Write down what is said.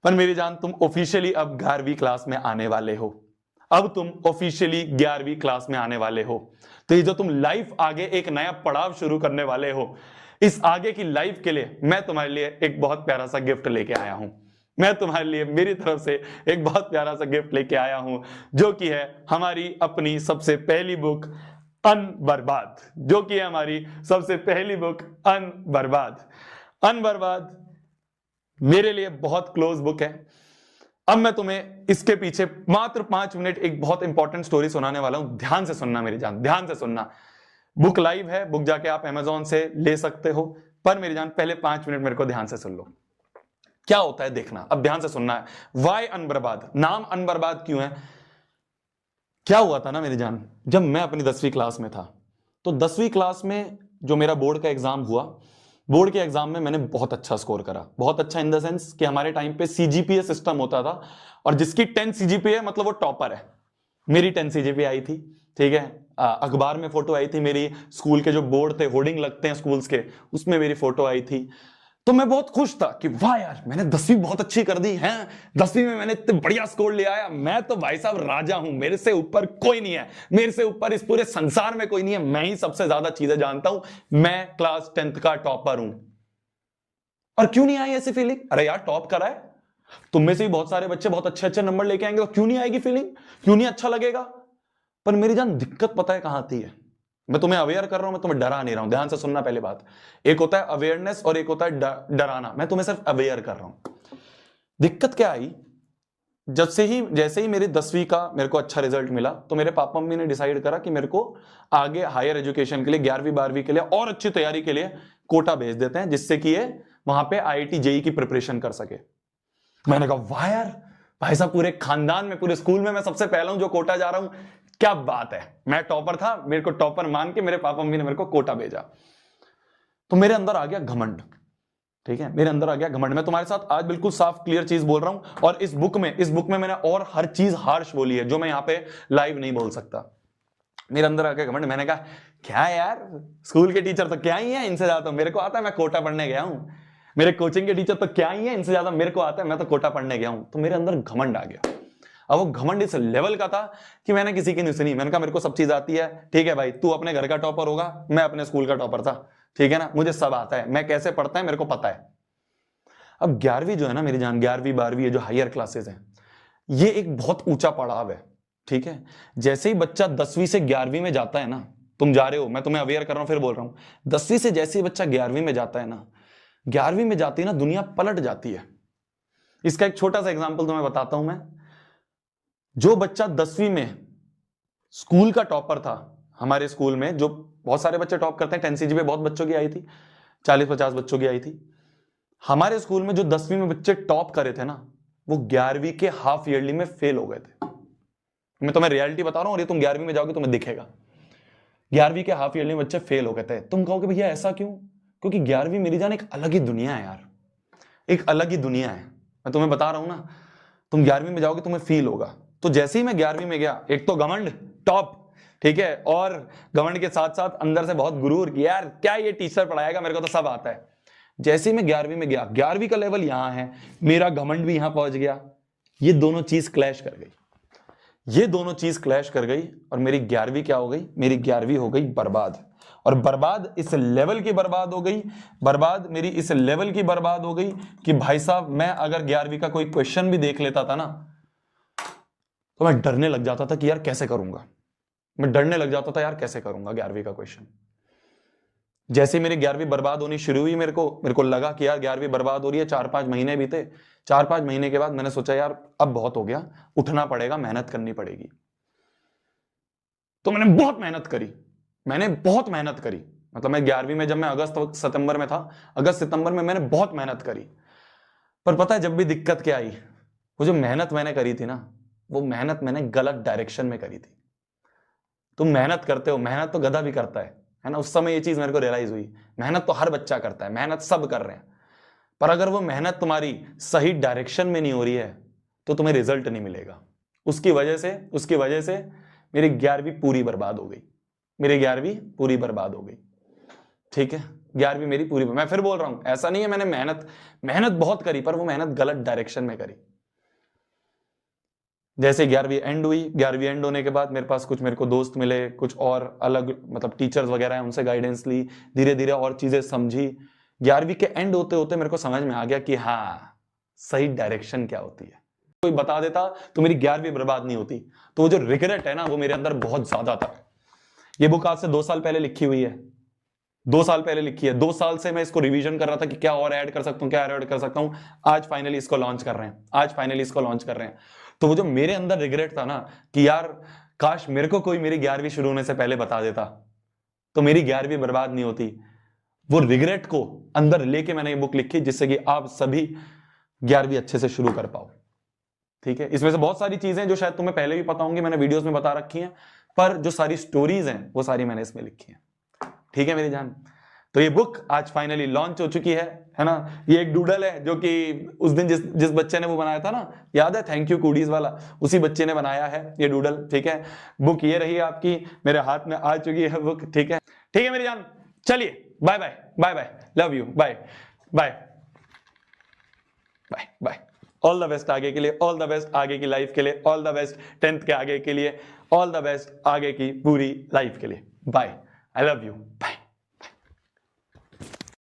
पर मेरी जान, तुम ऑफिशियली अब 11वीं क्लास में आने वाले हो। अब तुम ऑफिशियली 11वीं क्लास में आने वाले हो। तो ये जो तुम लाइफ आगे एक नया पड़ाव शुरू करने वाले हो, इस आगे की लाइफ के लिए मैं तुम्हारे लिए एक बहुत प्यारा सा गिफ्ट लेके आया हूं। मैं तुम्हारे लिए मेरी तरफ से एक बहुत प्यारा सा गिफ्ट लेके आया हूं, जो कि है हमारी अपनी सबसे पहली बुक अनबर्बाद। जो कि है हमारी सबसे पहली बुक अनबर्बाद। अनबर्बाद मेरे लिए बहुत क्लोज बुक है। अब मैं तुम्हें इसके पीछे मात्र 5 मिनट एक बहुत इंपॉर्टेंट स्टोरी सुनाने वाला हूं। ध्यान से सुनना मेरी जान, ध्यान से सुनना। बुक लाइव है, बुक जाके आप अमेजोन से ले सकते हो। पर मेरी जान, पहले 5 मिनट मेरे को ध्यान से सुन लो। क्या होता है देखना, अब ध्यान से सुनना है। वाई अनबर्बाद, नाम अनबर्बाद क्यों है? क्या हुआ था ना मेरी जान, जब मैं अपनी 10वीं क्लास में था, तो 10वीं क्लास में जो मेरा बोर्ड का एग्जाम हुआ, बोर्ड के एग्जाम में मैंने बहुत अच्छा स्कोर करा। बहुत अच्छा इन द सेंस कि हमारे टाइम पे सीजीपीए सिस्टम होता था, और जिसकी 10 सीजीपीए मतलब वो टॉपर है। मेरी 10 सीजीपीए आई थी, ठीक है। अखबार में फोटो आई थी मेरी, स्कूल के जो बोर्ड थे, होर्डिंग लगते हैं स्कूल्स के, उसमें मेरी फोटो आई थी। तो मैं बहुत खुश था कि वाह यार, मैंने 10वीं बहुत अच्छी कर दी है। 10वीं में मैंने इतने बढ़िया स्कोर ले आया। मैं तो भाई साहब राजा हूं, मेरे से ऊपर कोई नहीं है, मेरे से ऊपर इस पूरे संसार में कोई नहीं है, मैं ही सबसे ज्यादा चीजें जानता हूं, मैं क्लास 10th का टॉपर हूं। और क्यों नहीं आई ऐसी फीलिंग? अरे यार, टॉप करा है, तुम में से भी बहुत सारे बच्चे बहुत अच्छे अच्छे नंबर लेके आएंगे, तो क्यों नहीं आएगी फीलिंग? क्यों नहीं अच्छा लगेगा? पर मेरी जान, दिक्कत पता है कहां आती है? मैं तुम्हें अवेयर कर रहा हूं, मैं तुम्हें डरा नहीं रहा हूं। ध्यान से सुनना पहली बात। एक होता है अवेयरनेस और एक होता है डराना। मैं तुम्हें सिर्फ अवेयर कर रहा हूं। दिक्कत क्या आई, जैसे ही मेरी 10वीं का मेरे को अच्छा रिजल्ट मिला, तो मेरे पापा मम्मी ने डिसाइड करा कि मेरे को आगे हायर एजुकेशन के लिए, 11वीं 12वीं के लिए और अच्छी तैयारी के लिए कोटा भेज देते हैं, जिससे कि ये वहां पे आईआईटी जेई की प्रिपरेशन कर सके। मैंने कहा वाह यार, भाई साहब पूरे खानदान में, पूरे स्कूल में मैं सबसे पहला हूं जो कोटा जा रहा हूं, क्या बात है। मैं टॉपर था, मेरे को टॉपर मान के मेरे पापा मम्मी ने मेरे को कोटा भेजा। तो मेरे अंदर आ गया घमंड, ठीक है, मेरे अंदर आ गया घमंड। मैं तुम्हारे साथ आज बिल्कुल साफ क्लियर चीज बोल रहा हूं, और इस बुक में मैंने और हर चीज हार्श बोली है जो मैं यहां पे लाइव नहीं बोल सकता। मेरे अंदर आ गया घमंड। मैंने कहा क्या यार, स्कूल के टीचर तो क्या ही है, इनसे ज्यादा मेरे को आता है, मैं कोटा पढ़ने गया हूं। मेरे कोचिंग के टीचर तो क्या ही है, इनसे ज्यादा मेरे को आता है, मैं तो कोटा पढ़ने गया हूं। तो मेरे अंदर घमंड आ गया। अब वो घमंड इस लेवल का था कि मैंने किसी की नहीं सुनी। मैंने कहा मेरे को सब चीज आती है, ठीक है भाई, तू अपने घर का टॉपर होगा, मैं अपने स्कूल का टॉपर था, ठीक है ना, मुझे सब आता है, मैं कैसे पढ़ता है मेरे को पता है। अब 11वीं जो है ना मेरी जान, 11वीं 12वीं ये जो हायर क्लासेस है, ये एक बहुत ऊंचा पड़ाव है, ठीक है। जैसे ही बच्चा 10वीं से 11वीं में जाता है ना, तुम जा रहे हो, मैं तुम्हें अवेयर कर रहा हूं, फिर बोल रहा हूं, 10वीं से जैसे ही बच्चा 11वीं में जाता है ना, 11वीं में जाती है ना, दुनिया पलट जाती है। इसका एक छोटा सा एग्जाम्पल तुम्हें बताता हूं मैं। जो बच्चा 10वीं में स्कूल का टॉपर था, हमारे स्कूल में जो बहुत सारे बच्चे टॉप करते हैं, 10 सीजीपीए बहुत बच्चों की आई थी, 40-50 बच्चों की आई थी। हमारे स्कूल में जो 10वीं में बच्चे टॉप करे थे ना, वो 11वीं के हाफ ईयरली में फेल हो गए थे। मैं तुम्हें रियलिटी बता रहा हूं, और ये तुम 11वीं में जाओगे तुम्हें दिखेगा। 11वीं के हाफ ईयरली में बच्चे फेल हो गए थे। तुम कहोगे भैया ऐसा क्यों? क्योंकि 11वीं मेरी जान एक अलग ही दुनिया है यार, एक अलग ही दुनिया है। मैं तुम्हें बता रहा हूं ना, तुम 11वीं में जाओगे तुम्हें फील होगा। तो जैसे ही मैं 11वीं में गया, एक तो घमंड, टॉप, ठीक है, और घमंड के साथ साथ अंदर से बहुत गुरूर कि यार क्या ये टीचर पढ़ाएगा, मेरे को तो सब आता है। जैसे ही मैं 11वीं में गया, 11वीं का लेवल यहां है, मेरा घमंड भी यहां पहुंच गया। ये दोनों चीज क्लैश कर गई, ये दोनों चीज क्लैश कर गई, और मेरी 11वीं क्या हो गई? मेरी 11वीं हो गई बर्बाद। और बर्बाद इस लेवल की बर्बाद हो गई, बर्बाद मेरी इस लेवल की बर्बाद हो गई कि भाई साहब, मैं अगर 11वीं का कोई क्वेश्चन भी देख लेता था ना, तो मैं डरने लग जाता था कि यार कैसे करूंगा। मैं डरने लग जाता था यार कैसे करूंगा 11वीं का क्वेश्चन। जैसे मेरी 11वीं बर्बाद होनी शुरू हुई, मेरे को लगा कि यार 11वीं बर्बाद हो रही है। 4-5 महीने बीते, 4-5 महीने के बाद मैंने सोचा यार अब बहुत हो गया, उठना पड़ेगा, मेहनत करनी पड़ेगी। तो मैंने बहुत मेहनत करी, मैंने बहुत मेहनत करी। मतलब मैं 11वीं में, जब मैं अगस्त सितंबर में था, अगस्त सितंबर में मैंने बहुत मेहनत करी। पर पता है जब भी दिक्कत क्या आई, वो जो मेहनत मैंने करी थी ना, वो मेहनत मैंने गलत डायरेक्शन में करी थी। तुम मेहनत करते हो, मेहनत तो गधा भी करता है ना। उस समय ये चीज मेरे को रियलाइज हुई, मेहनत तो हर बच्चा करता है, मेहनत सब कर रहे हैं, पर अगर वो मेहनत तुम्हारी सही डायरेक्शन में नहीं हो रही है, तो तुम्हें रिजल्ट नहीं मिलेगा। उसकी वजह से मेरी 11वीं पूरी बर्बाद हो गई, मेरी 11वीं पूरी बर्बाद हो गई, ठीक है। 11वीं मेरी पूरी। मैं फिर बोल रहा हूं, ऐसा नहीं है मैंने मेहनत बहुत करी, पर वो मेहनत गलत डायरेक्शन में करी। जैसे 11वीं एंड हुई, 11वीं एंड होने के बाद मेरे को दोस्त मिले, कुछ और अलग मतलब टीचर्स वगैरह हैं, उनसे गाइडेंस ली, धीरे धीरे और चीजें समझी। 11वीं के एंड होते होते मेरे को समझ में आ गया कि हाँ, सही डायरेक्शन क्या होती है। कोई बता देता तो मेरी 11वीं बर्बाद नहीं होती। तो वो जो रिग्रेट है ना, वो मेरे अंदर बहुत ज्यादा था। ये बुक आज से 2 साल पहले लिखी हुई है, 2 साल पहले लिखी है। 2 साल से मैं इसको रिवीजन कर रहा था कि क्या और ऐड कर सकता हूं, क्या ऐड कर सकता हूं। आज फाइनली इसको लॉन्च कर रहे हैं। तो वो जो मेरे अंदर रिग्रेट था ना कि यार काश मेरे को कोई मेरी 11वीं शुरू होने से पहले बता देता तो मेरी 11वीं बर्बाद नहीं होती। वो रिग्रेट को अंदर लेके मैंने ये बुक लिखी, जिससे कि आप सभी 11वीं अच्छे से शुरू कर पाओ। ठीक है, इसमें से बहुत सारी चीजें जो शायद तुम्हें पहले भी पता होंगी, मैंने वीडियोस में बता रखी हैं, पर जो सारी स्टोरीज हैं वो सारी मैंने इसमें लिखी हैं। ठीक है मेरी जान, तो ये बुक आज फाइनली लॉन्च हो चुकी है ना। ये एक डूडल है जो कि उस दिन जिस बच्चे ने वो बनाया था ना, याद है, थैंक यू कूडीज वाला, उसी बच्चे ने बनाया है ये डूडल। ठीक है, बुक ये रही आपकी, मेरे हाथ में आ चुकी है बुक। ठीक है मेरी जान, चलिए bye bye bye bye, love you, bye bye bye bye. All the best आगे के लिए, ऑल द बेस्ट आगे की लाइफ के लिए, ऑल द बेस्ट 10th के आगे के लिए, ऑल द बेस्ट आगे की पूरी लाइफ के लिए। Bye, I love you, bye.